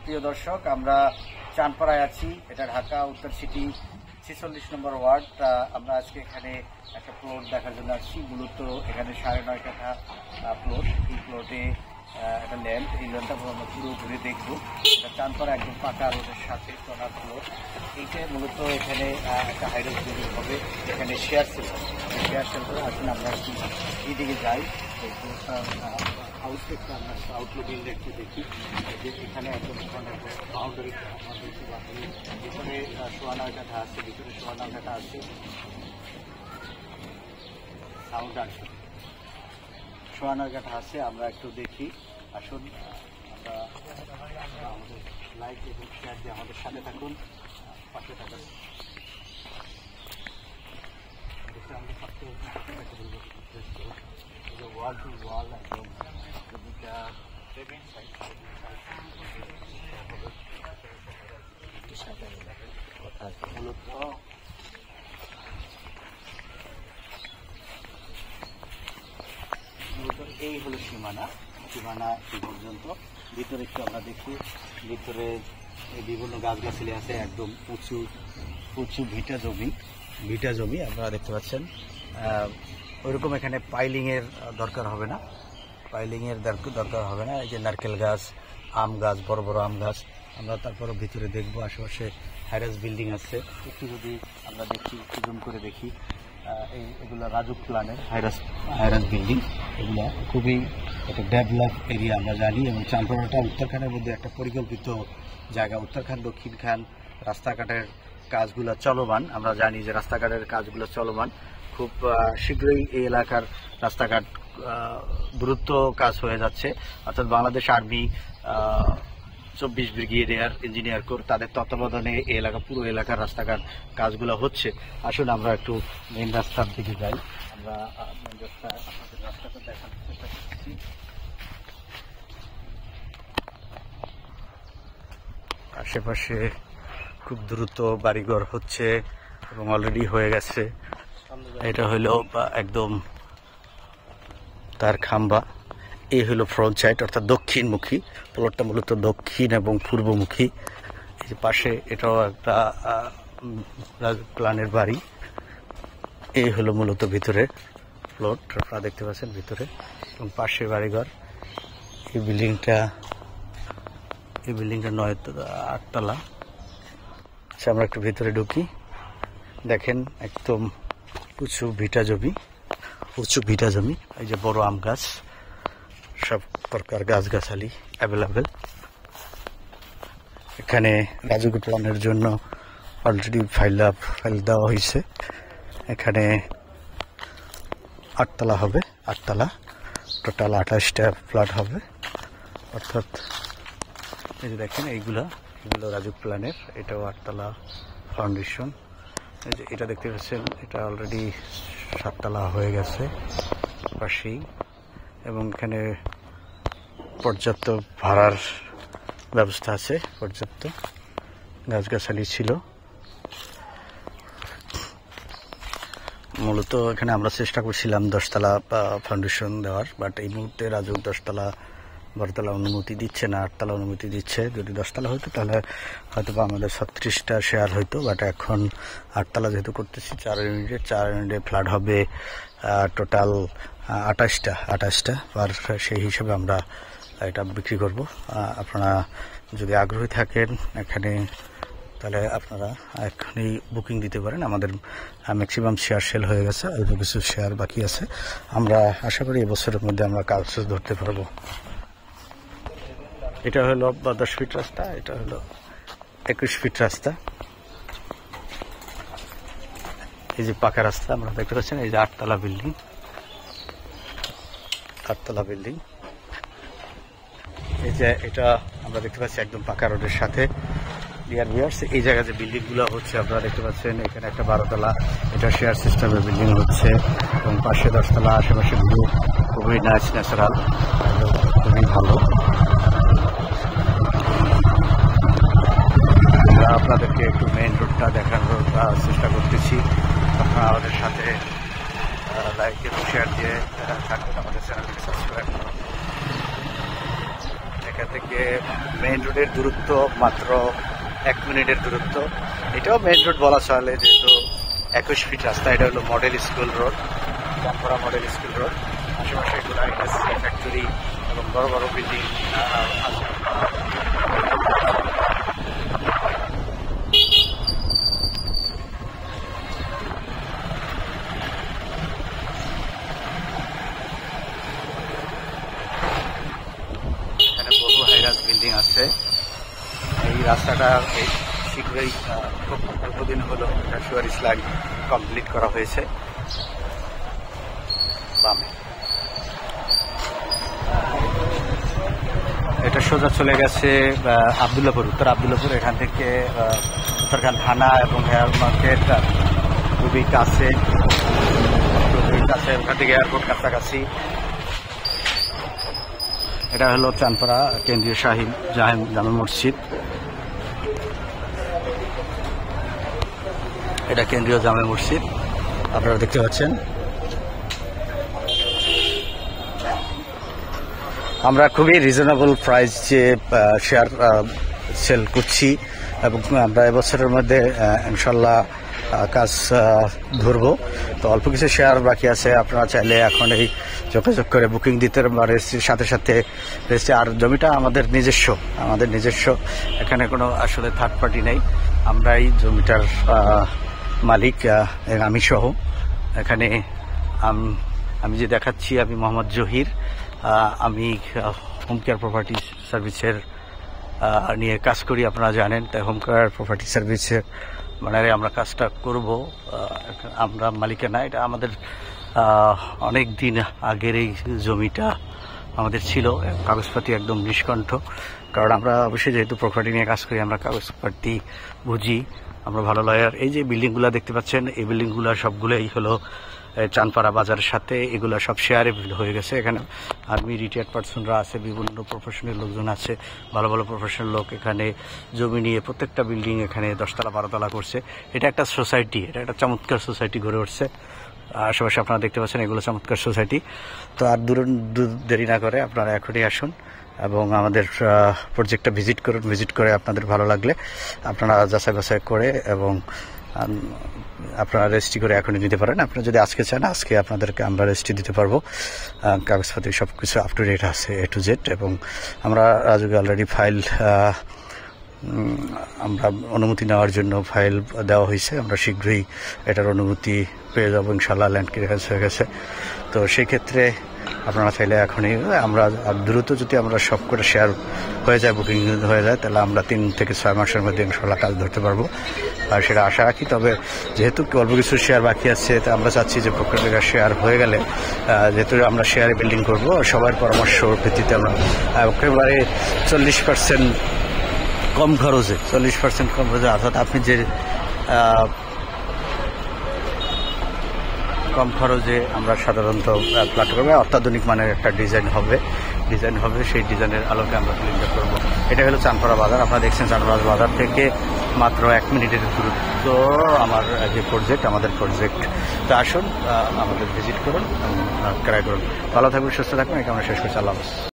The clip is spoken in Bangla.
প্রিয় দর্শক, আমরা চানপাড়ায় আছি। এটা ঢাকা উত্তর সিটি 46 নম্বর ওয়ার্ড। আমরা আজকে এখানে একটা প্লট দেখার জন্য আসছি। মূলত এখানে 9.5 কাঠা প্লট। এই প্লটে একটা ল্যান্ড, এই ল্যান্ডটা আমরা পুরো ঘুরে দেখবো। এটা চানপাড়া একদম পাকা রোডের সাথে কর্নার প্লট। এইটা মূলত এখানে একটা হাইড্রোজ বিল্ডিং হবে। এখানে শেয়ার সেল করে আসুন আমরা একটু এইদিকে যাই। আউটলেটটা আমরা আউটলুকিং একটু দেখি যে এখানে একদম বাউন্ডারি ভিতরে 9.5 কাঠা আছে, ভিতরে 9.5 কাঠা আছে। সাউন্ড আসে 9.5 কাঠা আছে। আমরা একটু দেখি, আসুন আমরা আমাদের লাইক এবং শেয়ার দিয়ে আমাদের সাথে থাকুন, পাশে থাকুন। আমরা সবচেয়ে ওয়াল টু ওয়াল একদম এই হলো সীমানা এই পর্যন্ত। ভিতরে একটু আমরা দেখি, ভিতরে বিভিন্ন গাছগাছালি আছে, একদম উঁচু ভিটা জমি আপনারা দেখতে পাচ্ছেন। ওইরকম এখানে পাইলিং এর দরকার হবে না, এই যে নারকেল গাছ, আম গাছ, বড় বড় আম গাছ। আমরা তারপরে ভিতরে দেখবো, আশেপাশে হাইরাস বিল্ডিং আছে। একটু যদি আমরা দেখি, একটু জুম করে দেখি, এগুলো রাজুক প্ল্যানের হাইরাস বিল্ডিং। এগুলো খুবই একটা ডেভেলপ এরিয়া আমরা জানি। এবং চানপাড়াটা উত্তরখানের মধ্যে একটা পরিকল্পিত জায়গা। উত্তরখান দক্ষিণখান রাস্তাঘাটের কাজগুলো চলমান। আমরা জানি যে রাস্তাঘাটের কাজগুলো চলমান। খুব শীঘ্রই এই এলাকার রাস্তাঘাট দ্রুত কাজ হয়ে যাচ্ছে। অর্থাৎ Bangladesh army 24 brigadier engineer core তাদের তত্ত্বাবধানে এই এলাকা, পুরো এলাকার রাস্তাঘাট কাজগুলো হচ্ছে। আসুন আমরা একটু মেন রাস্তার দিকে যাই। আমরা মেন রাস্তাটা দেখার চেষ্টা করছি। আশেপাশে খুব দ্রুত বাড়িঘর হচ্ছে এবং অলরেডি হয়ে গেছে। এটা হলো একদম তার খাম্বা। এই হলো ফ্রন্ট সাইড, অর্থাৎ দক্ষিণমুখী। প্লটটা মূলত দক্ষিণ এবং পূর্বমুখী। এই যে পাশে এটাও একটা প্ল্যানের বাড়ি। এই হলো মূলত ভিতরে প্লট, আপনারা দেখতে পাচ্ছেন ভিতরে, এবং পাশে বাড়িঘর। এই বিল্ডিংটা 8 তলা। আচ্ছা, আমরা একটু ভিতরে ঢুকি। দেখেন একদম উঁচু ভিটা জমি। এই যে বড় আম গাছ, সব প্রকার গাছগাছালি অ্যাভেলেবেল। এখানে রাজুক প্ল্যানের জন্য অলরেডি ফাইল দেওয়া হয়েছে। এখানে 8 তলা হবে, 8 তলা টোটাল 28টা ফ্ল্যাট হবে। অর্থাৎ এই যে দেখেন এইগুলো রাজুক প্ল্যানের। এটাও 8 তলা ফাউন্ডেশন। এই যে এটা দেখতে পাচ্ছেন, এটা অলরেডি 7 তলা হয়ে গেছে পাশেই। এবং এখানে পর্যাপ্ত ভাড়ার ব্যবস্থা আছে, পর্যাপ্ত গাছগাছালি ছিল। মূলত এখানে আমরা চেষ্টা করছিলাম 10 তলা ফাউন্ডেশন দেওয়ার, বাট এই মুহূর্তে রাজুক 10 তলা 12 তলা অনুমতি দিচ্ছে না, 8 তলা অনুমতি দিচ্ছে। যদি 10 তলা হইতো তাহলে হয়তো বা আমাদের 36টা শেয়ার হইতো, বাট এখন 8 তলা যেহেতু করতেছি, 4 ইউনিটে ফ্ল্যাট হবে টোটাল 28টা আর সেই হিসেবে আমরা এটা বিক্রি করব। আপনারা যদি আগ্রহী থাকেন এখানে, তাহলে আপনারা এখনই বুকিং দিতে পারেন। আমাদের ম্যাক্সিমাম শেয়ার সেল হয়ে গেছে, অল্প কিছু শেয়ার বাকি আছে। আমরা আশা করি এবছরের মধ্যে আমরা কাজ ধরতে পারবো। এটা হলো 10 ফিট রাস্তা, এটা হলো 21 ফিট রাস্তা। এই যে পাকা রাস্তা আমরা দেখতে পাচ্ছেন। এই যে 8 তলা বিল্ডিং, এই যে এটা আমরা দেখতে পাচ্ছি একদম পাকা রোডের সাথে। ডিয়ার ভিউয়ার্স, এই জায়গায় যে বিল্ডিং গুলো হচ্ছে আপনারা দেখতে পাচ্ছেন, এখানে একটা 12 তলা, এটা শেয়ার সিস্টেমের বিল্ডিং হচ্ছে, এবং পাশে 10 তলা। আশেপাশে ভিউ খুবই ন্যাচারাল, খুবই ভালো। আপনাদেরকে একটু মেইন রোডটা দেখানোর চেষ্টা করতেছি। আপনারা আমাদের সাথে লাইক এবং শেয়ার দিয়ে থাকুন, আমাদের চ্যানেলটিকে সাবস্ক্রাইব করুন। এখান থেকে মেইন রোডে রোডের দূরত্ব মাত্র 1 মিনিটের দূরত্ব। এটাও মেইন রোড বলা চলে, যেহেতু 21 ফিট রাস্তা। এটা হলো model school road, Chandpara model school road. আশেপাশে এগুলো ইন্ডাস্ট্রি, ফ্যাক্টরি এবং বড় বড় বিল্ডিং আছে। এখানে বহু হাইরাস বিল্ডিং আছে। এই রাস্তাটা শীঘ্রই খুব অল্পদিন হলো সুয়ারিশ লাইন কমপ্লিট করা হয়েছে। বামে এটা সোজা চলে গেছে আবদুল্লাপুর, উত্তর আবদুল্লাপুর। এখান থেকে উত্তরখান থানা এবং হেয়ার মার্কেট খুবই কাছে, ওখান থেকে এয়ারপোর্ট কাছাকাছি। এটা হলো চাঁদপাড়া কেন্দ্রীয় জামে মসজিদ। এটা কেন্দ্রীয় জামে মসজিদ, আপনারা দেখতে পাচ্ছেন। আমরা খুবই রিজনেবল প্রাইস যে শেয়ার সেল করছি এবং আমরা এবছরের মধ্যে ইনশাল্লাহ কাজ ধরবো। তো অল্প কিছু শেয়ার বাকি আছে, আপনারা চাইলে এখন এই যোগাযোগ করে বুকিং দিতে রেজিস্ট্রির সাথে সাথে রেজিস্ট্রি। আর জমিটা আমাদের নিজস্ব, এখানে কোনো আসলে থার্ড পার্টি নেই। আমরাই জমিটার মালিক, আমি সহ। এখানে আমি যে দেখাচ্ছি, আমি মোহাম্মদ জহির। আমি হোম কেয়ার প্রপার্টি সার্ভিসের নিয়ে কাজ করি, আপনারা জানেন। তাই হোম কেয়ার প্রপার্টি সার্ভিসের মানে আমরা কাজটা করব। আমরা মালিকে না, এটা আমাদের অনেক দিন আগের এই জমিটা আমাদের ছিল। কাগজপাতি একদম নিষ্কণ্ঠ, কারণ আমরা অবশ্যই যেহেতু প্রপার্টি নিয়ে কাজ করি, আমরা কাগজপাতি বুঝি, আমরা ভালো লয়ার। এই যে বিল্ডিংগুলো দেখতে পাচ্ছেন, এই বিল্ডিংগুলো সবগুলোই হলো চাঁদপাড়া বাজারের সাথে। এগুলো সব শেয়ারে হয়ে গেছে। এখানে আর্মি রিটায়ার্ড পার্সনরা আছে, বিভিন্ন প্রফেশনাল লোকজন আছে, ভালো ভালো প্রফেশনাল লোক এখানে জমি নিয়ে প্রত্যেকটা বিল্ডিং এখানে 10তলা 12তলা করছে। এটা একটা সোসাইটি, এটা একটা চমৎকার সোসাইটি গড়ে উঠছে। আশেপাশে আপনারা দেখতে পাচ্ছেন, এগুলো চমৎকার সোসাইটি। তো আর দেরি না করে আপনারা এখনই আসুন এবং আমাদের প্রজেক্টটা ভিজিট করে আপনাদের ভালো লাগলে আপনারা যাচাই বাছাই করে এবং আপনারা রেজিস্ট্রি করে এখনই নিতে পারেন। আপনারা যদি আজকে চান, আজকে আপনাদেরকে আমরা রেজিস্ট্রি দিতে পারবো। কাগজপাতি সব কিছু আপ টু ডেট আছে, A to Z। এবং আমরা রাজুকে অলরেডি ফাইল, আমরা অনুমতি নেওয়ার জন্য ফাইল দেওয়া হয়েছে। আমরা শীঘ্রই এটার অনুমতি পেয়ে যাবো ইনশাল্লাহ। ল্যান্ড ক্লিয়ারেন্স হয়ে গেছে। তো সেই ক্ষেত্রে আপনারা চাইলে এখনই, আমরা দ্রুত যদি আমরা সব করে শেয়ার হয়ে যায়, বুকিং হয়ে যায়, তাহলে আমরা 3 থেকে 6 মাসের মধ্যে ইনশাল্লাহ কাজ ধরতে পারবো, আর সেটা আশা রাখি। তবে যেহেতু অল্প কিছু শেয়ার বাকি আছে, তা আমরা চাচ্ছি যে প্রত্যেকটা শেয়ার হয়ে গেলে, যেহেতু আমরা শেয়ারে বিল্ডিং করব, সবার পরামর্শ ভিত্তিতে আমরা একেবারে 40% কম খরচে, 40% কম খরচে, অর্থাৎ আপনি যে কম খরচে আমরা সাধারণত প্লট করবো। অত্যাধুনিক মানের একটা ডিজাইন হবে, সেই ডিজাইনের আলোকে আমরা বিল্ডিংটা করবো। এটা হলো চাঁদপাড়া বাজার। আপনারা দেখছেন চাঁদপাড়া বাজার থেকে মাত্র 1 মিনিটের দূরত্ব আমাদের প্রজেক্ট। তো আসুন, আমাদের ভিজিট করুন, ক্রয় করুন। ভালো থাকবেন, সুস্থ থাকবেন। এটা আমরা শেষ করছি। আল্লাহ হাফেজ।